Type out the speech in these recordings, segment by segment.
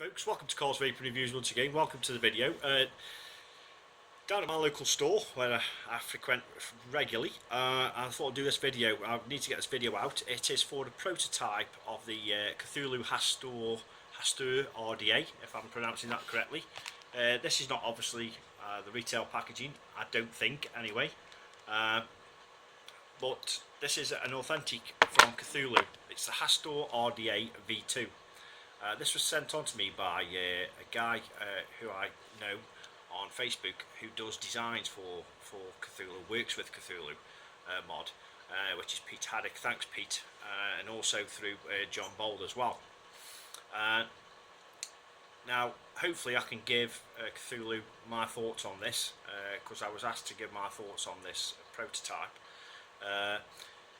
Folks, welcome to Carl's Vapor Reviews once again. Welcome to the video. Down at my local store where I frequent regularly, I thought I'd do this video. I need to get this video out. It is for the prototype of the Cthulhu Hastur RDA, if I'm pronouncing that correctly. This is not obviously the retail packaging, I don't think anyway, but this is an authentic from Cthulhu. It's the Hastur RDA V2. This was sent on to me by a guy who I know on Facebook who does designs for Cthulhu, works with Cthulhu Mod, which is Pete Haddock. Thanks Pete, and also through John Bold as well. Now hopefully I can give Cthulhu my thoughts on this, because I was asked to give my thoughts on this prototype.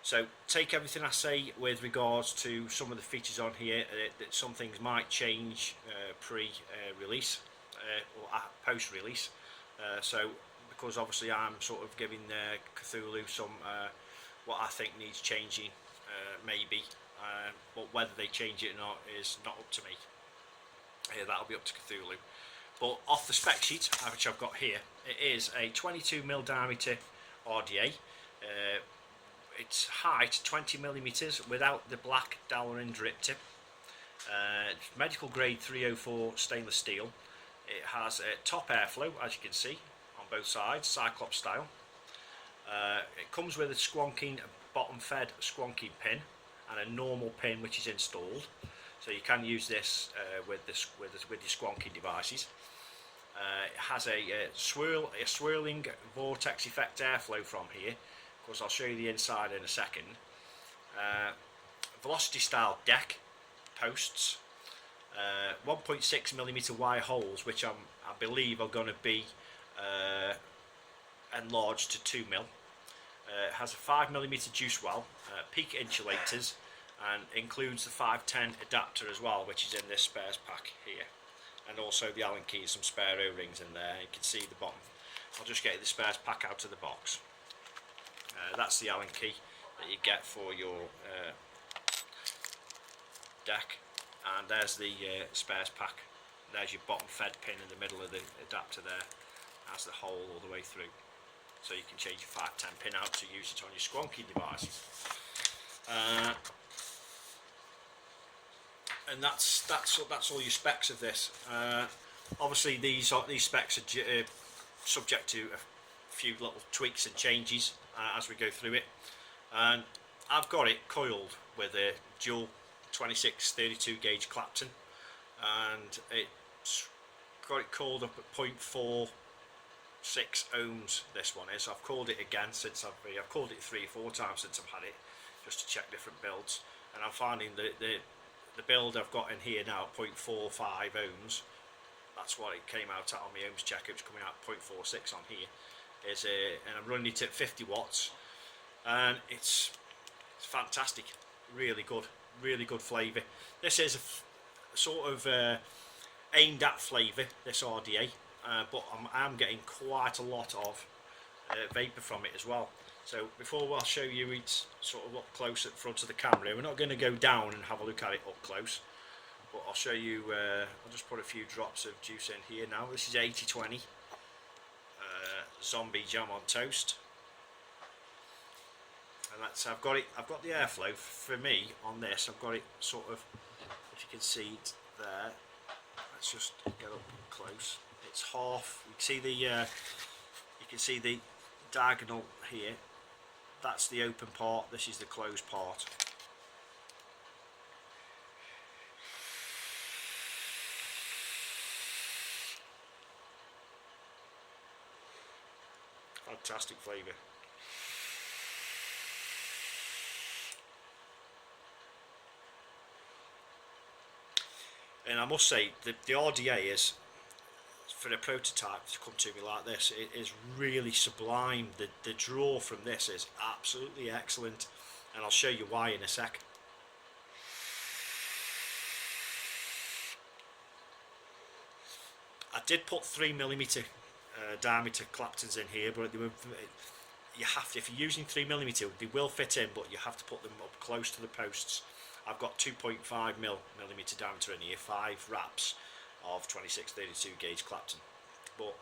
So take everything I say with regards to some of the features on here, that some things might change pre-release or post-release. So because obviously I'm sort of giving Cthulhu some what I think needs changing, maybe, but whether they change it or not is not up to me. That'll be up to Cthulhu. But off the spec sheet, which I've got here, it is a 22mm diameter RDA. Its height 20mm without the black derlin drip tip. Medical grade 304 stainless steel. It has a top airflow, as you can see, on both sides, Cyclops style. It comes with a squonking bottom fed squonking pin and a normal pin which is installed, so you can use this with your squonking devices. It has a swirling vortex effect airflow from here. Of course, I'll show you the inside in a second. Velocity style deck posts, 1.6mm wire holes, which I believe are going to be enlarged to 2mm. It has a 5mm juice well, peak insulators, and includes the 510 adapter as well, which is in this spares pack here, and also the Allen key, some spare O-rings in there. You can see the bottom. I'll just get the spares pack out of the box. That's the Allen key that you get for your deck, and there's the spares pack. There's your bottom fed pin in the middle of the adapter there. Has the hole all the way through, so you can change your 510 pin out to use it on your squonking devices. And that's all your specs of this. Obviously these specs are subject to a few little tweaks and changes as we go through it, and I've got it coiled with a dual 26-32 gauge Clapton, and it's got it coiled up at 0.46 ohms. This one is. I've called it again since I've called it 3 or 4 times since I've had it, just to check different builds, and I'm finding the build I've got in here now at 0.45 ohms. That's what it came out at on my ohms check. It was coming out at 0.46 on here. And I'm running it at 50 watts, and it's fantastic, really good flavour. This is a sort of aimed at flavour, this RDA, but I'm getting quite a lot of vapour from it as well. So before I'll show you it sort of up close at front of the camera, we're not going to go down and have a look at it up close, but I'll show you. I'll just put a few drops of juice in here now. This is 80/20 zombie jam on toast, and that's I've got the airflow for me on this. I've got it sort of, if you can see it there, let's just get up close. It's half. You can see the diagonal here. That's the open part, this is the closed part. Fantastic flavour. And I must say, the RDA is, for a prototype to come to me like this, it is really sublime. The draw from this is absolutely excellent, and I'll show you why in a sec. I did put 3mm diameter Claptons in here, but you have to, if you're using 3mm, they will fit in, but you have to put them up close to the posts. I've got 2.5mm diameter in here, 5 wraps, of 2632 gauge Clapton. But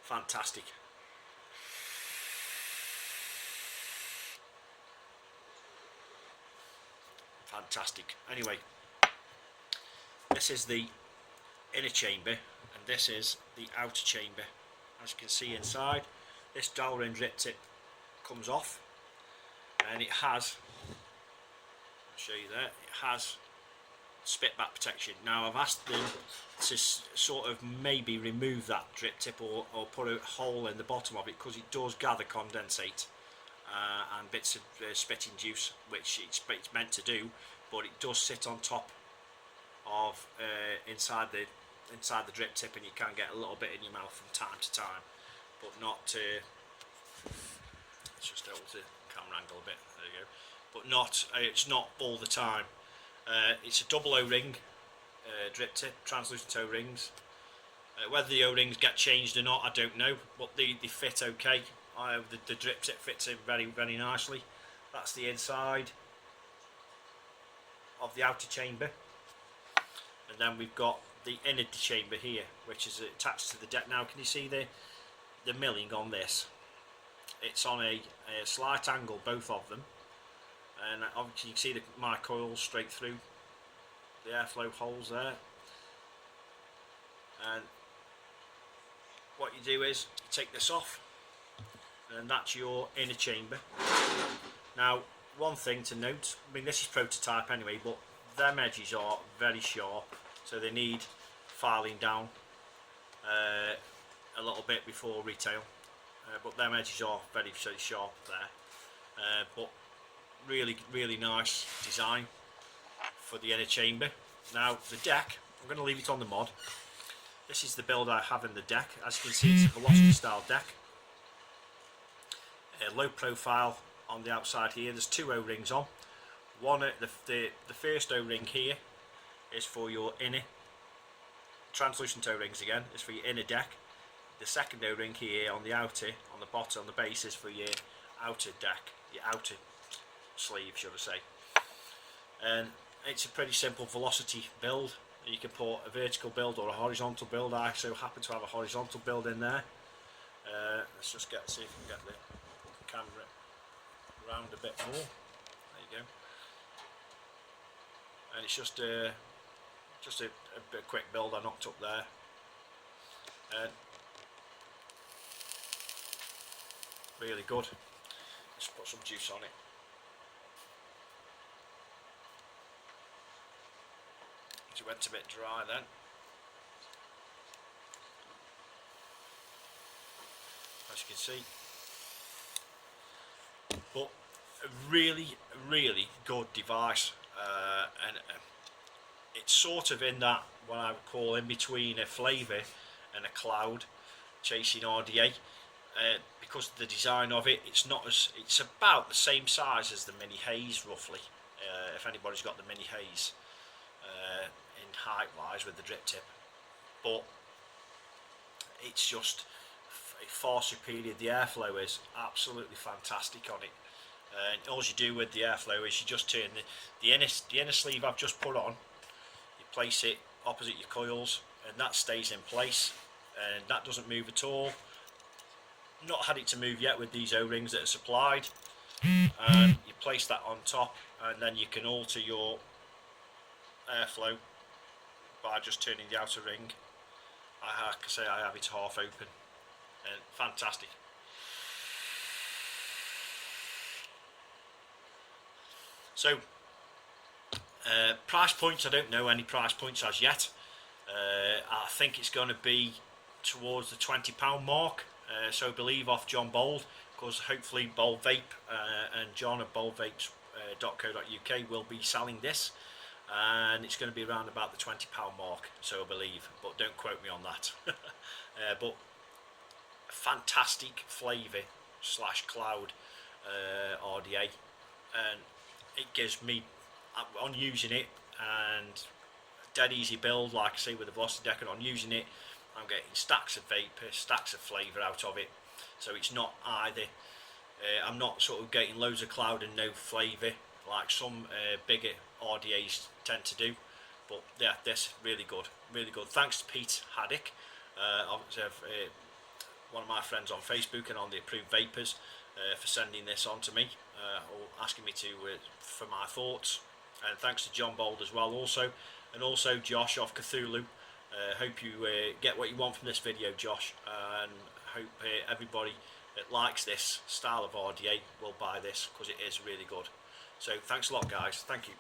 fantastic. Fantastic. Anyway, this is the inner chamber and this is the outer chamber. As you can see inside, this derlin drip tip comes off, and it has, I'll show you there, it has spit back protection. Now I've asked them to sort of maybe remove that drip tip or put a hole in the bottom of it, because it does gather condensate and bits of spitting juice, which it's meant to do, but it does sit on top of inside the drip tip, and you can get a little bit in your mouth from time to time, but not let's just hold the camera angle a bit, there you go, but not it's not all the time. It's a double O-ring drip tip, translucent O-rings. Whether the O-rings get changed or not, I don't know, but they fit okay. The drip tip fits in very, very nicely. That's the inside of the outer chamber, and then we've got the inner chamber here, which is attached to the deck. Now can you see the milling on this? It's on a slight angle, both of them, and obviously you can see my coils straight through the airflow holes there. And what you do is you take this off, and that's your inner chamber. Now one thing to note, I mean this is prototype anyway, but them edges are very sharp, so they need filing down a little bit before retail, but them edges are very sharp there, but really nice design for the inner chamber. Now the deck, I'm going to leave it on the mod. This is the build I have in the deck. As you can see, it's a velocity style deck, low profile on the outside here. There's two O-rings on. One at the first O-ring here is for your inner, translucent O-rings again, is for your inner deck. The second O-ring here on the outer, on the bottom, on the base, is for your outer deck, your outer sleeve should I say. And it's a pretty simple velocity build. You can put a vertical build or a horizontal build. I so happen to have a horizontal build in there. Let's just see if we can get the camera round a bit more. There you go. And it's just a bit quick build I knocked up there. And really good. Let's put some juice on it. It went a bit dry then. As you can see. But a really good device, and it's sort of in that, what I would call in between a flavour and a cloud chasing RDA, because of the design of it. It's about the same size as the Mini Haze roughly, if anybody's got the Mini Haze in height wise with the drip tip, but it's just far superior. The airflow is absolutely fantastic on it. And all you do with the airflow is you just turn the inner sleeve I've just put on, you place it opposite your coils, and that stays in place, and that doesn't move at all. Not had it to move yet with these O-rings that are supplied. And you place that on top, and then you can alter your airflow by just turning the outer ring. I can say I have it half open, and fantastic. So price points, I don't know any price points as yet. I think it's going to be towards the £20 mark, so I believe off John Bold, because hopefully Bold Vape and John at boldvapes.co.uk will be selling this, and it's going to be around about the £20 mark, so I believe, but don't quote me on that. But fantastic flavour / cloud RDA, and it gives me, on using it, and dead easy build, like I say with the velocity deck, and on using it I'm getting stacks of vapour, stacks of flavour out of it. So it's not either, I'm not sort of getting loads of cloud and no flavour like some bigger RDAs tend to do, but yeah, this really good, really good. Thanks to Pete Haddock, one of my friends on Facebook and on the Approved Vapors, for sending this on to me, or asking me to for my thoughts. And thanks to John Bold as well, also, and also Josh of Cthulhu. Hope you get what you want from this video, Josh, and hope everybody that likes this style of RDA will buy this, because it is really good. So thanks a lot, guys. Thank you.